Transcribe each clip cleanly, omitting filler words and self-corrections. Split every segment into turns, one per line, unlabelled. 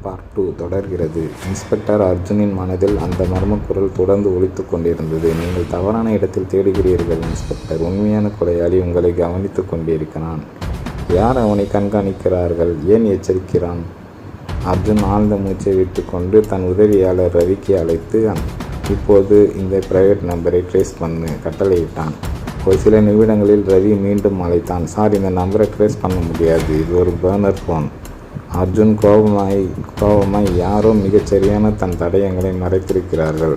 Part 2 தொடர்கிறது. Inspector அர்ஜுனின் மனதில் அந்த மர்மக்குரல் தொடர்ந்து ஒலித்துக் கொண்டிருந்தது. நீங்கள் தவறான இடத்தில் தேடுகிறீர்கள் இன்ஸ்பெக்டர். உண்மையான கொலையாளி உங்களை கவனித்துக் கொண்டிருக்கிறான். யார் அவனை கண்காணிக்கிறார்கள்? ஏன் எச்சரிக்கிறான்? அர்ஜுன் ஆழ்ந்த மூச்சை விட்டுக்கொண்டு தன் உதவியாளர் ரவிக்கு அழைத்து, இப்போது இந்த பிரைவேட் நம்பரை ட்ரேஸ் பண்ணு கட்டளையிட்டான். ஒரு சில நிமிடங்களில் ரவி மீண்டும் அழைத்தான். சார், இந்த நம்பரை ட்ரேஸ் பண்ண முடியாது. இது ஒரு பர்னர் ஃபோன். அர்ஜுன் கோபமாய் யாரோ மிகச்சரியான தன் தடயங்களை மறைத்திருக்கிறார்கள்.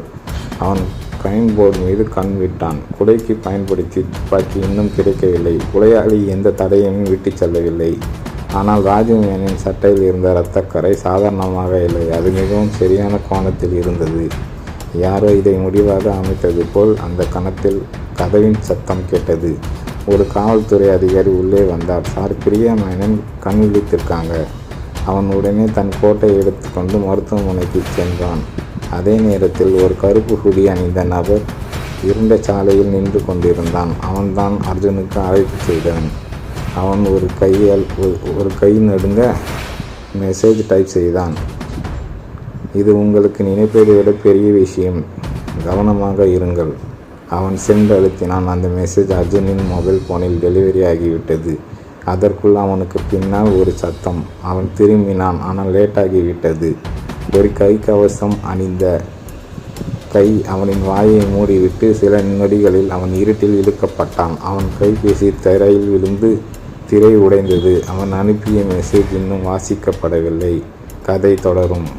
அவன் கிரைம் போர்டு மீது கண் விட்டான். கொலைக்கு பயன்படுத்தி துப்பாக்கி இன்னும் கிடைக்கவில்லை. கொலையாளி எந்த தடயமும் விட்டு செல்லவில்லை. ஆனால் ராஜுமேனின் சட்டையில் இருந்த இரத்தக்கரை சாதாரணமாக இல்லை. அது மிகவும் சரியான கோணத்தில் இருந்தது. யாரோ இதை முடிவாக அமைத்தது போல் அந்த கணத்தில் கதவின் சத்தம் கேட்டது. ஒரு காவல்துறை அதிகாரி உள்ளே வந்தார். சார், பிரியா மேனன் கண் விழித்திருக்காங்க. அவன் உடனே தன் கோட்டை எடுத்துக்கொண்டு மருத்துவமனைக்கு சென்றான். அதே நேரத்தில் ஒரு கருப்பு ஹுடி அணிந்த நபர் இருண்ட சாலையில் நின்று கொண்டிருந்தான். அவன்தான் அர்ஜுனுக்கு அழைப்பு செய்தவன். அவன் ஒரு கை நடுங்க மெசேஜ் டைப் செய்தான். இது உங்களுக்கு நினைப்பதை விட பெரிய விஷயம். கவனமாக இருங்கள். அவன் சென்று அழுத்தினான். அந்த மெசேஜ் அர்ஜுனின் மொபைல் போனில் டெலிவரி ஆகிவிட்டது. அதற்குள் அவனுக்கு பின்னால் ஒரு சத்தம். அவன் திரும்பினான். ஆனால் லேட்டாகிவிட்டது. ஒரு கை கவசம் அணிந்த கை அவனின் வாயை மூடிவிட்டு சில நொடிகளில் அவன் இருட்டில் இழுக்கப்பட்டான். அவன் கைபேசி தரையில் விழுந்து திரை உடைந்தது. அவன் அனுப்பிய மெசேஜ் இன்னும் வாசிக்கப்படவில்லை. கதை தொடரும்.